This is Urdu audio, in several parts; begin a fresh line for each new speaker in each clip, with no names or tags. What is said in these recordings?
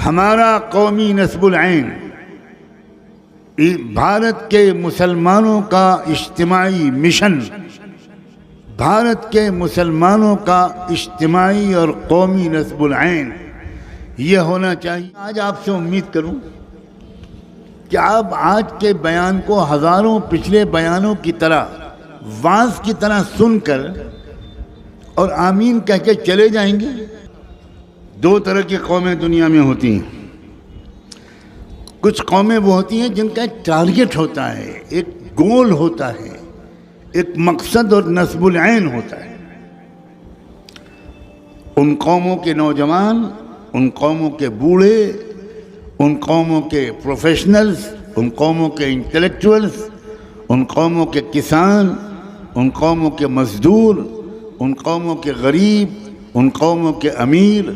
ہمارا قومی نصب العین بھارت کے مسلمانوں کا اجتماعی مشن، بھارت کے مسلمانوں کا اجتماعی اور قومی نصب العین یہ ہونا چاہیے۔ آج آپ سے امید کروں کہ آپ آج کے بیان کو ہزاروں پچھلے بیانوں کی طرح وعظ کی طرح سن کر اور آمین کہہ کے چلے جائیں گے۔ دو طرح کی قومیں دنیا میں ہوتی ہیں۔ کچھ قومیں وہ ہوتی ہیں جن کا ایک ٹارگٹ ہوتا ہے، ایک گول ہوتا ہے، ایک مقصد اور نصب العین ہوتا ہے۔ ان قوموں کے نوجوان، ان قوموں کے بوڑھے، ان قوموں کے پروفیشنلز، ان قوموں کے انٹلیکچوئلز، ان قوموں کے کسان، ان قوموں کے مزدور، ان قوموں کے غریب، ان قوموں کے امیر،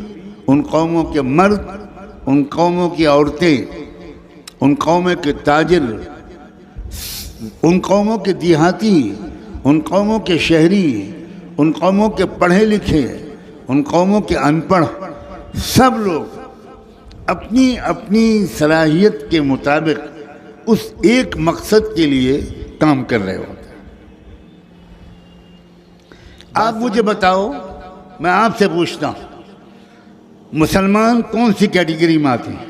ان قوموں کے مرد، ان قوموں کی عورتیں، ان قوموں کے تاجر، ان قوموں کے دیہاتی، ان قوموں کے شہری، ان قوموں کے پڑھے لکھے، ان قوموں کے ان پڑھ، سب لوگ اپنی اپنی صلاحیت کے مطابق اس ایک مقصد کے لیے کام کر رہے ہوتے ہیں۔ آپ مجھے بتاؤ، میں آپ سے پوچھتا ہوں، مسلمان کون سی کیٹیگری میں آتے ہیں؟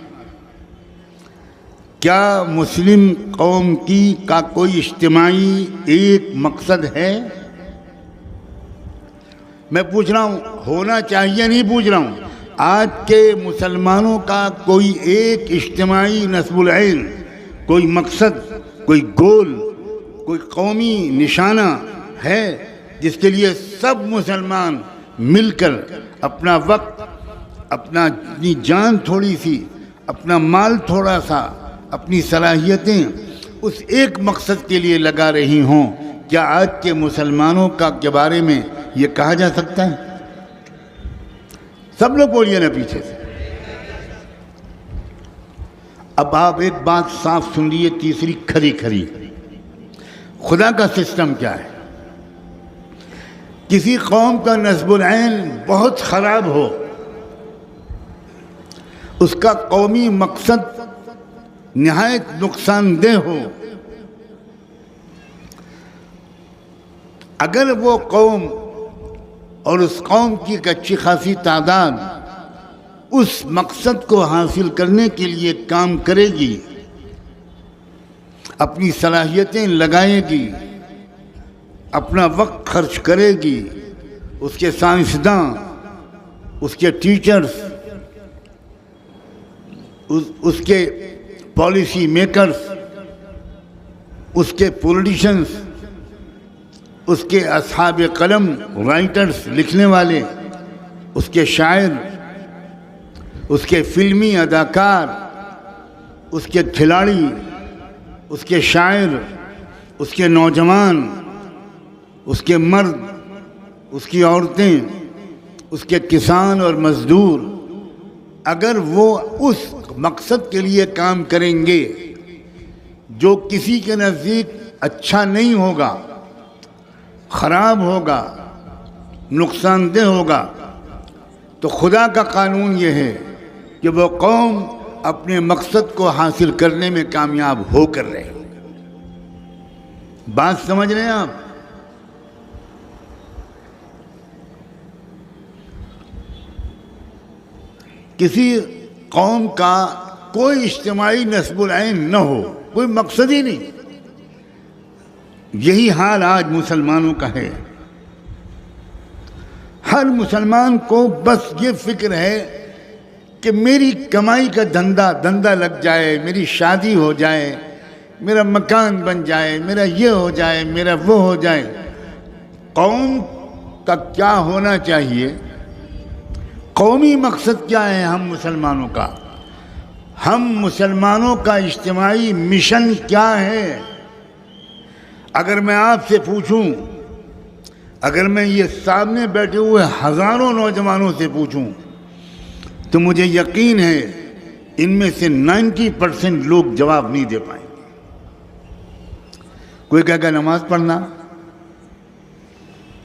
کیا مسلم قوم کا کوئی اجتماعی ایک مقصد ہے؟ میں پوچھ رہا ہوں ہونا چاہیے، نہیں پوچھ رہا ہوں۔ آج کے مسلمانوں کا کوئی ایک اجتماعی نصب العین، کوئی مقصد، کوئی گول، کوئی قومی نشانہ ہے جس کے لیے سب مسلمان مل کر اپنا وقت، اپنی جان تھوڑی سی، اپنا مال تھوڑا سا، اپنی صلاحیتیں اس ایک مقصد کے لیے لگا رہی ہوں؟ کیا آج کے مسلمانوں کے بارے میں یہ کہا جا سکتا ہے؟ سب لوگ بولیے نا پیچھے سے۔ اب آپ ایک بات صاف سن لیے، تیسری کھری کھری۔ خدا کا سسٹم کیا ہے؟ کسی قوم کا نصب العین بہت خراب ہو، اس کا قومی مقصد نہایت نقصان دہ ہو، اگر وہ قوم اور اس قوم کی ایک اچھی خاصی تعداد اس مقصد کو حاصل کرنے کے لیے کام کرے گی، اپنی صلاحیتیں لگائے گی، اپنا وقت خرچ کرے گی، اس کے سائنسداں، اس کے ٹیچرز، اس کے پالیسی میکرز، اس کے پولیٹیشنز، اس کے اصحاب قلم، رائٹرز، لکھنے والے، اس کے شاعر، اس کے فلمی اداکار، اس کے کھلاڑی، اس کے شاعر، اس کے نوجوان، اس کے مرد، اس کی عورتیں، اس کے کسان اور مزدور، اگر وہ اس مقصد کے لیے کام کریں گے جو کسی کے نزدیک اچھا نہیں ہوگا، خراب ہوگا، نقصان دہ ہوگا، تو خدا کا قانون یہ ہے کہ وہ قوم اپنے مقصد کو حاصل کرنے میں کامیاب ہو کر رہے۔ بات سمجھ رہے ہیں آپ؟ کسی قوم کا کوئی اجتماعی نصب العین نہ ہو، کوئی مقصد ہی نہیں، یہی حال آج مسلمانوں کا ہے۔ ہر مسلمان کو بس یہ فکر ہے کہ میری کمائی کا دھندا لگ جائے، میری شادی ہو جائے، میرا مکان بن جائے، میرا یہ ہو جائے، میرا وہ ہو جائے۔ قوم کا کیا ہونا چاہیے؟ قومی مقصد کیا ہے ہم مسلمانوں کا؟ ہم مسلمانوں کا اجتماعی مشن کیا ہے؟ اگر میں آپ سے پوچھوں، اگر میں یہ سامنے بیٹھے ہوئے ہزاروں نوجوانوں سے پوچھوں تو مجھے یقین ہے ان میں سے 90% لوگ جواب نہیں دے پائیں گے۔ کوئی کہے گا نماز پڑھنا،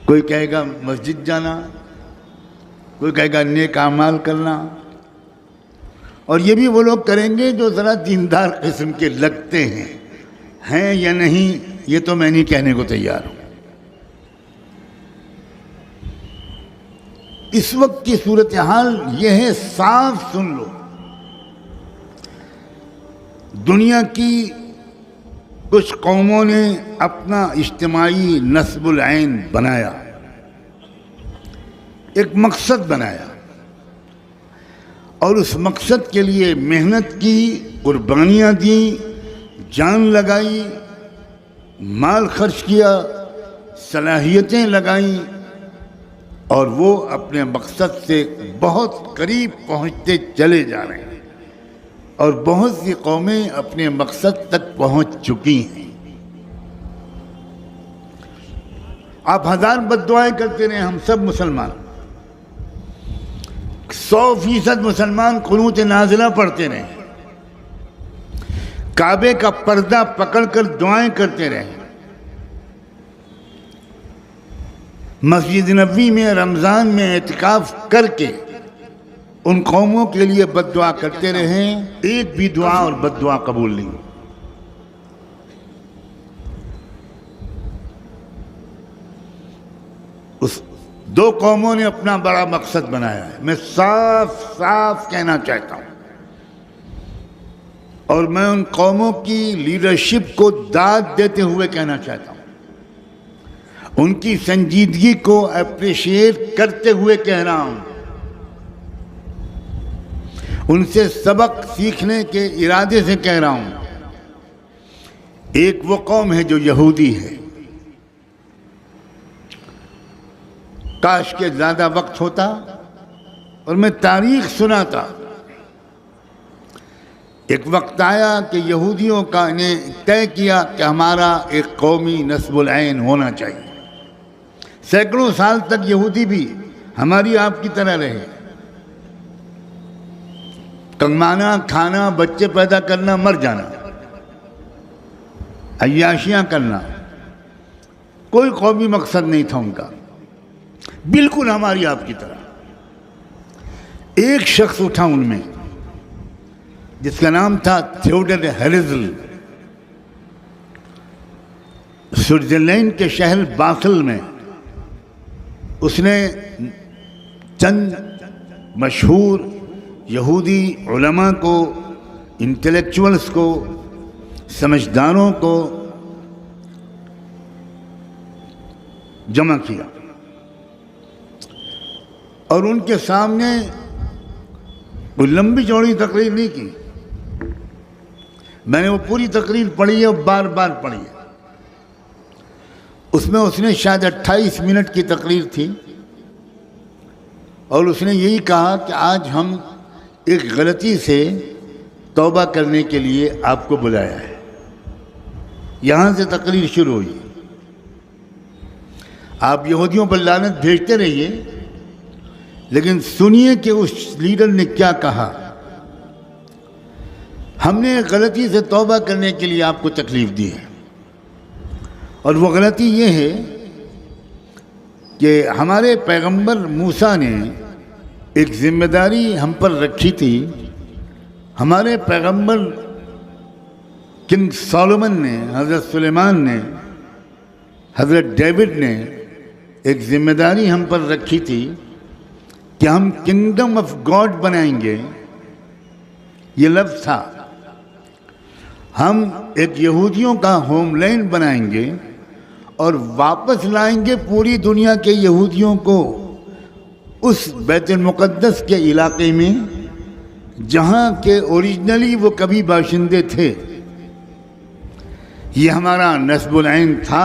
کوئی کہے گا مسجد جانا، کوئی کہے گا نیک اعمال کرنا، اور یہ بھی وہ لوگ کریں گے جو ذرا دیندار قسم کے لگتے ہیں یا نہیں یہ تو میں نہیں کہنے کو تیار ہوں۔ اس وقت کی صورتحال یہ ہے، صاف سن لو، دنیا کی کچھ قوموں نے اپنا اجتماعی نصب العین بنایا، ایک مقصد بنایا، اور اس مقصد کے لیے محنت کی، قربانیاں دیں، جان لگائی، مال خرچ کیا، صلاحیتیں لگائیں، اور وہ اپنے مقصد سے بہت قریب پہنچتے چلے جا رہے ہیں، اور بہت سی قومیں اپنے مقصد تک پہنچ چکی ہیں۔ آپ ہزار بد دعائیں کرتے رہے، ہم سب مسلمان 100% مسلمان قنوت نازلہ پڑھتے رہے، کعبے کا پردہ پکڑ کر دعائیں کرتے رہے، مسجد نبوی میں رمضان میں اعتکاف کر کے ان قوموں کے لیے بد دعا کرتے رہے، ایک بھی دعا اور بد دعا قبول نہیں۔ اس دو قوموں نے اپنا بڑا مقصد بنایا ہے، میں صاف صاف کہنا چاہتا ہوں، اور میں ان قوموں کی لیڈرشپ کو داد دیتے ہوئے کہنا چاہتا ہوں، ان کی سنجیدگی کو اپریشیٹ کرتے ہوئے کہہ رہا ہوں، ان سے سبق سیکھنے کے ارادے سے کہہ رہا ہوں۔ ایک وہ قوم ہے جو یہودی ہے، کاش کے زیادہ وقت ہوتا اور میں تاریخ سناتا۔ ایک وقت آیا کہ یہودیوں کا نے طے کیا کہ ہمارا ایک قومی نصب العین ہونا چاہیے۔ سینکڑوں سال تک یہودی بھی ہماری آپ کی طرح رہے، کمانا، کھانا، بچے پیدا کرنا، مر جانا، عیاشیاں کرنا، کوئی قومی مقصد نہیں تھا ان کا، بالکل ہماری آپ کی طرح۔ ایک شخص اٹھا ان میں جس کا نام تھا تھیوڈر ہیرزل، سوئٹزرلینڈ کے شہر باسل میں اس نے چند مشہور یہودی علماء کو، انٹلیکچوئلز کو، سمجھداروں کو جمع کیا اور ان کے سامنے کوئی لمبی چوڑی تقریر نہیں کی، میں نے وہ پوری تقریر پڑھی ہے اور بار بار پڑھی ہے۔ اس میں اس نے شاید 28 منٹ کی تقریر تھی، اور اس نے یہی کہا کہ آج ہم ایک غلطی سے توبہ کرنے کے لیے آپ کو بلایا ہے۔ یہاں سے تقریر شروع ہوئی۔ آپ یہودیوں پر لعنت بھیجتے رہیے، لیکن سنیے کہ اس لیڈر نے کیا کہا۔ ہم نے غلطی سے توبہ کرنے کے لیے آپ کو تکلیف دی ہے، اور وہ غلطی یہ ہے کہ ہمارے پیغمبر موسیٰ نے ایک ذمہ داری ہم پر رکھی تھی، ہمارے پیغمبر کنگ سولومن نے، حضرت سلیمان نے، حضرت ڈیوڈ نے ایک ذمہ داری ہم پر رکھی تھی کہ ہم کنگڈم آف گاڈ بنائیں گے۔ یہ لفظ تھا، ہم ایک یہودیوں کا ہوم لینڈ بنائیں گے اور واپس لائیں گے پوری دنیا کے یہودیوں کو اس بیت المقدس کے علاقے میں جہاں کے اوریجنلی وہ کبھی باشندے تھے۔ یہ ہمارا نصب العین تھا،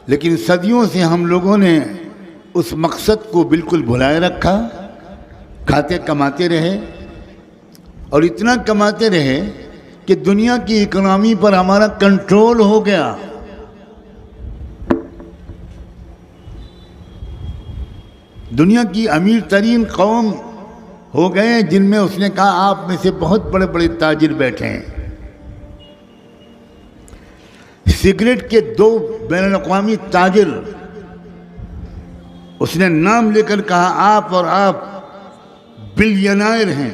لیکن صدیوں سے ہم لوگوں نے اس مقصد کو بالکل بھلائے رکھا، کھاتے کماتے رہے، اور اتنا کماتے رہے کہ دنیا کی اکنامی پر ہمارا کنٹرول ہو گیا۔ دنیا کی امیر ترین قوم ہو گئے، جن میں اس نے کہا آپ میں سے بہت بڑے بڑے تاجر بیٹھے ہیں۔ سگریٹ کے 2 بین الاقوامی تاجر اس نے نام لے کر کہا آپ اور آپ بلینائر ہیں،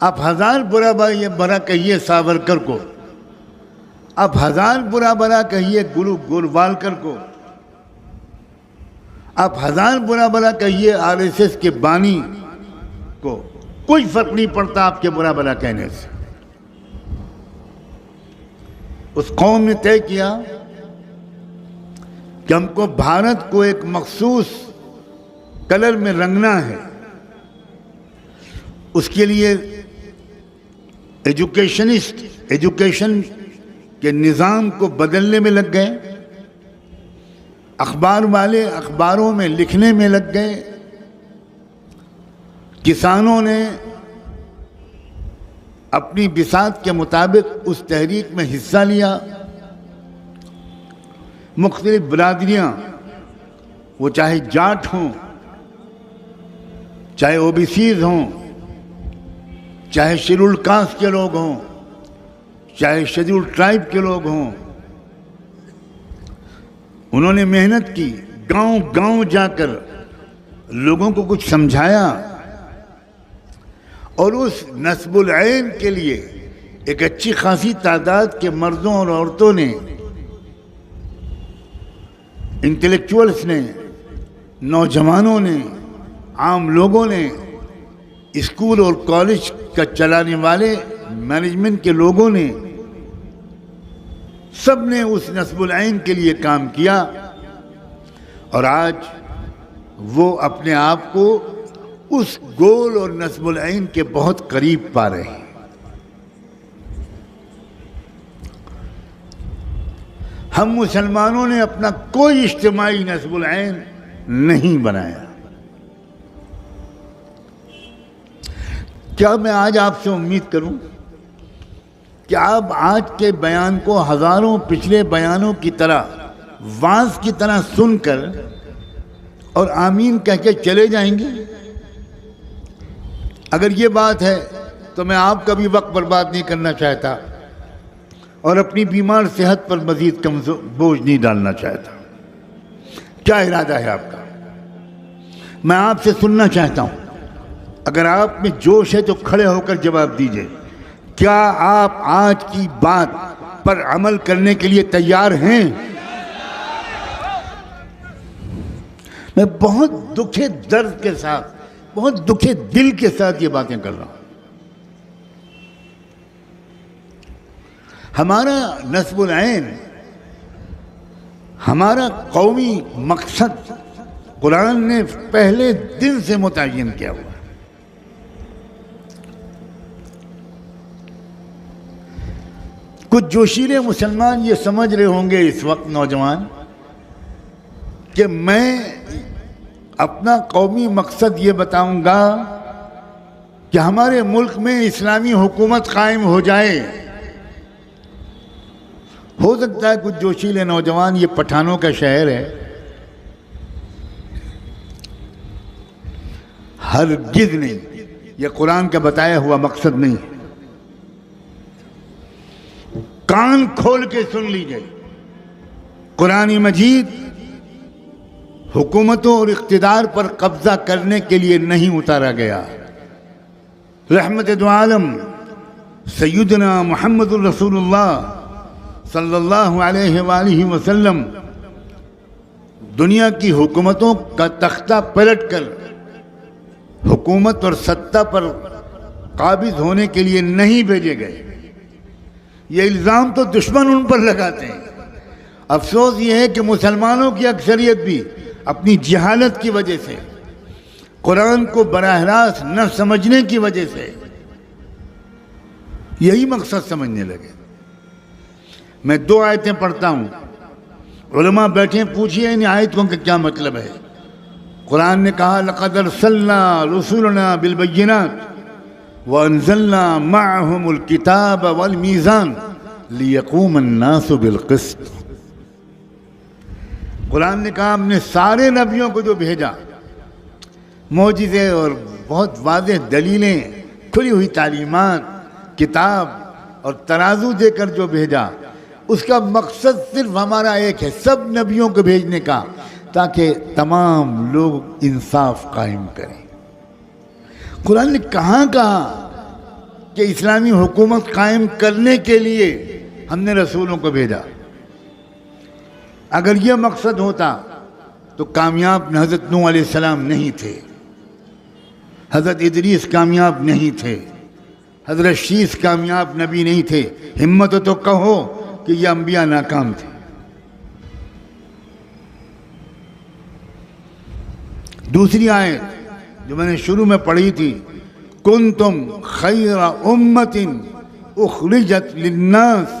آپ ہزار برا کہیے ساورکر کو، آپ ہزار برا کہیے گولوالکر کو، آپ ہزار برا کہیے RSS کے بانی کو، کوئی فرق نہیں پڑتا آپ کے برا کہنے سے۔ اس قوم نے طے کیا کہ ہم کو بھارت کو ایک مخصوص کلر میں رنگنا ہے، اس کے لیے ایجوکیشن کے نظام کو بدلنے میں لگ گئے، اخبار والے اخباروں میں لکھنے میں لگ گئے، کسانوں نے اپنی بساط کے مطابق اس تحریک میں حصہ لیا، مختلف برادریاں، وہ چاہے جاٹ ہوں، چاہے OBCs ہوں، چاہے شیڈول کاسٹ کے لوگ ہوں، چاہے شیڈول ٹرائب کے لوگ ہوں، انہوں نے محنت کی، گاؤں گاؤں جا کر لوگوں کو کچھ سمجھایا، اور اس نصب العین کے لیے ایک اچھی خاصی تعداد کے مردوں اور عورتوں نے، انٹلیکچوئلس نے، نوجوانوں نے، عام لوگوں نے، اسکول اور کالج کا چلانے والے مینجمنٹ کے لوگوں نے، سب نے اس نصب العین کے لیے کام کیا، اور آج وہ اپنے آپ کو اس گول اور نصب العین کے بہت قریب پا رہے ہیں۔ ہم مسلمانوں نے اپنا کوئی اجتماعی نصب العین نہیں بنایا۔ کیا میں آج آپ سے امید کروں کہ آپ آج کے بیان کو ہزاروں پچھلے بیانوں کی طرح واعظ کی طرح سن کر اور آمین کہہ کے چلے جائیں گے؟ اگر یہ بات ہے تو میں آپ کا بھی وقت برباد نہیں کرنا چاہتا اور اپنی بیمار صحت پر مزید بوجھ نہیں ڈالنا چاہتا۔ کیا ارادہ ہے آپ کا؟ میں آپ سے سننا چاہتا ہوں۔ اگر آپ میں جوش ہے تو کھڑے ہو کر جواب دیجئے، کیا آپ آج کی بات پر عمل کرنے کے لیے تیار ہیں؟ میں بہت دکھے درد کے ساتھ، بہت دکھے دل کے ساتھ یہ باتیں کر رہا ہوں۔ ہمارا نصب العین، ہمارا قومی مقصد قرآن نے پہلے دن سے متعین کیا ہوا ہے۔ کچھ جوشیلے مسلمان یہ سمجھ رہے ہوں گے اس وقت، نوجوان، کہ میں اپنا قومی مقصد یہ بتاؤں گا کہ ہمارے ملک میں اسلامی حکومت قائم ہو جائے۔ ہو سکتا ہے کچھ جوشیلے نوجوان، یہ پٹھانوں کا شہر ہے، ہرگز نہیں، یہ قرآن کا بتایا ہوا مقصد نہیں۔ کان کھول کے سن لیجئے، قرآن مجید حکومتوں اور اقتدار پر قبضہ کرنے کے لیے نہیں اتارا گیا۔ رحمت دو عالم سیدنا محمد الرسول اللہ صلی اللہ علیہ وآلہ وسلم دنیا کی حکومتوں کا تختہ پلٹ کر حکومت اور ستہ پر قابض ہونے کے لیے نہیں بھیجے گئے۔ یہ الزام تو دشمن ان پر لگاتے ہیں۔ افسوس یہ ہے کہ مسلمانوں کی اکثریت بھی اپنی جہالت کی وجہ سے، قرآن کو براہ راست نہ سمجھنے کی وجہ سے یہی مقصد سمجھنے لگے۔ میں 2 آیتیں پڑھتا ہوں، علماء بیٹھے پوچھئے ان آیتوں کا کیا مطلب ہے۔ قرآن نے کہا لَقَدْ أَرْسَلْنَا رُسُلَنَا بِالْبَيِّنَاتِ وَأَنزَلْنَا مَعَهُمُ الْكِتَابَ وَالْمِيزَانَ لِيَقُومَ النَّاسُ بِالْقِسْطِ۔ قرآن نے کہا ہم نے سارے نبیوں کو جو بھیجا، معجزے اور بہت واضح دلیلیں، کھلی ہوئی تعلیمات، کتاب اور ترازو دے کر جو بھیجا، اس کا مقصد صرف ہمارا ایک ہے، سب نبیوں کو بھیجنے کا، تاکہ تمام لوگ انصاف قائم کریں۔ قرآن نے کہاں کہا کہ اسلامی حکومت قائم کرنے کے لیے ہم نے رسولوں کو بھیجا. اگر یہ مقصد ہوتا تو کامیاب حضرت نوح علیہ السلام نہیں تھے، حضرت ادریس کامیاب نہیں تھے، حضرت شیس کامیاب نبی نہیں تھے. ہمت ہو تو کہو کہ یہ انبیاء ناکام تھے. دوسری آیت جو میں نے شروع میں پڑھی تھی، کنتم خیر امت اخرجت للناس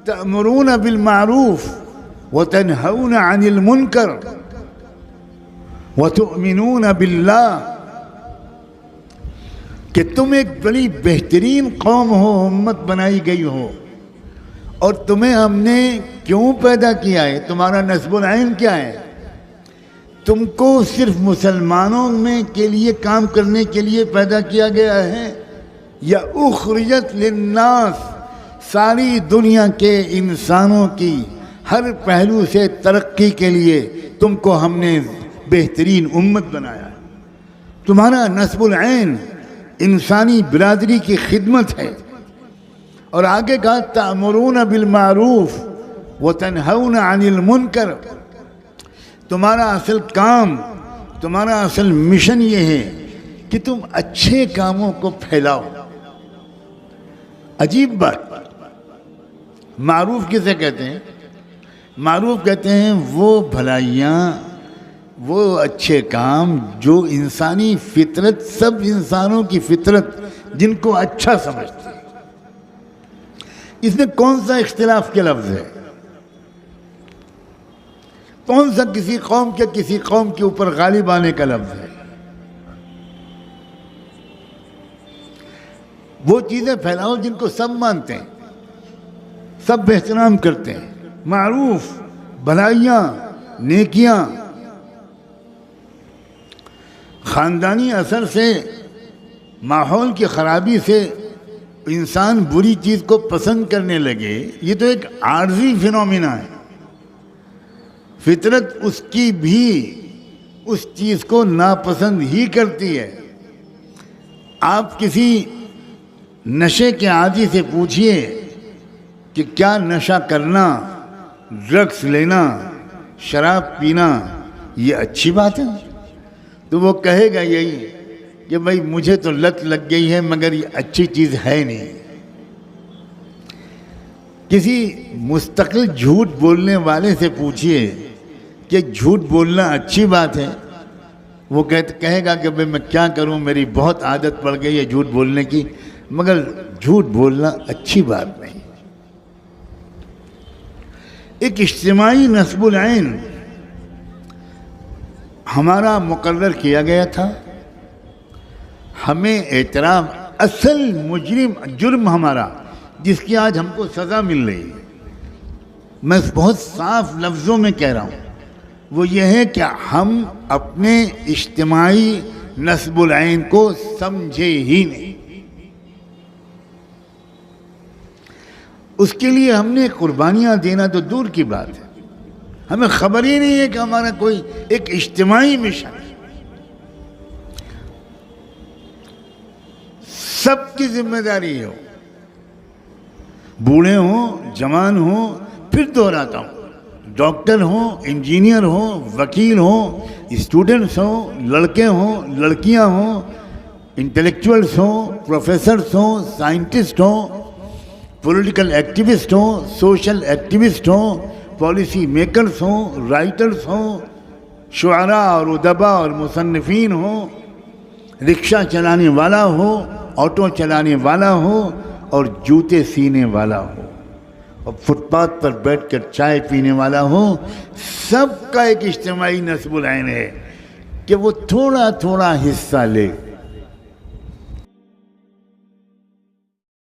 تأمرون بالمعروف وتنہون عن المنکر وتؤمنون باللہ، کہ تم ایک بڑی بہترین قوم ہو، امت بنائی گئی ہو. اور تمہیں ہم نے کیوں پیدا کیا ہے؟ تمہارا نسب العین کیا ہے؟ تم کو صرف مسلمانوں میں کے لیے کام کرنے کے لیے پیدا کیا گیا ہے، یا اخرجت للناس، ساری دنیا کے انسانوں کی ہر پہلو سے ترقی کے لیے تم کو ہم نے بہترین امت بنایا ہے. تمہارا نسب العین انسانی برادری کی خدمت ہے. اور آگے کہا تأمرون بالمعروف وتنہون عن المنکر، تمہارا اصل کام، تمہارا اصل مشن یہ ہے کہ تم اچھے کاموں کو پھیلاؤ. عجیب بات، معروف کسے کہتے ہیں؟ معروف کہتے ہیں وہ بھلائیاں، وہ اچھے کام جو انسانی فطرت، سب انسانوں کی فطرت جن کو اچھا سمجھتے ہیں. اس میں کون سا اختلاف کے لفظ ہے؟ کون سا کسی قوم کے کسی قوم کے اوپر غالب آنے کا لفظ ہے؟ وہ چیزیں پھیلاؤ جن کو سب مانتے ہیں، سب احترام کرتے ہیں. معروف، بھلائیاں، نیکیاں. خاندانی اثر سے، ماحول کی خرابی سے انسان بری چیز کو پسند کرنے لگے، یہ تو ایک عارضی فینومینا ہے. فطرت اس کی بھی اس چیز کو ناپسند ہی کرتی ہے. آپ کسی نشے کے عادی سے پوچھئے کہ کیا نشہ کرنا، ڈرگس لینا، شراب پینا یہ اچھی بات ہے؟ تو وہ کہے گا یہی کہ بھائی مجھے تو لت لگ گئی ہے مگر یہ اچھی چیز ہے نہیں. کسی مستقل جھوٹ بولنے والے سے پوچھئے کہ جھوٹ بولنا اچھی بات ہے، وہ کہے گا کہ بھائی میں کیا کروں، میری بہت عادت پڑ گئی ہے جھوٹ بولنے کی، مگر جھوٹ بولنا اچھی بات نہیں. ایک اجتماعی نسب العین ہمارا مقرر کیا گیا تھا. ہمیں اعتراف، اصل جرم ہمارا جس کی آج ہم کو سزا مل رہی ہے، میں بہت صاف لفظوں میں کہہ رہا ہوں، وہ یہ ہے کہ ہم اپنے اجتماعی نسب العین کو سمجھے ہی نہیں. اس کے لیے ہم نے قربانیاں دینا تو دور کی بات ہے، ہمیں خبر ہی نہیں ہے کہ ہمارا کوئی ایک اجتماعی مشن ہے. سب کی ذمہ داری ہو، بوڑھے ہوں، جوان ہوں. پھر دہراتا ہوں، ڈاکٹر ہوں، انجینئر ہوں، وکیل ہوں، اسٹوڈنٹس ہوں، لڑکے ہوں، لڑکیاں ہوں، انٹلیکچوئلس ہوں، پروفیسرس ہوں، سائنٹسٹ ہوں، پولیٹیکل ایکٹیوسٹ ہوں، سوشل ایکٹیوسٹ ہوں، پالیسی میکرز ہوں، رائٹرز ہوں، شعراء اور ادباء اور مصنفین ہوں، رکشہ چلانے والا ہو، آٹو چلانے والا ہو اور جوتے سینے والا ہو اور فٹ پاتھ پر بیٹھ کر چائے پینے والا ہو. سب کا ایک اجتماعی نسب العین ہے کہ وہ تھوڑا تھوڑا حصہ لے.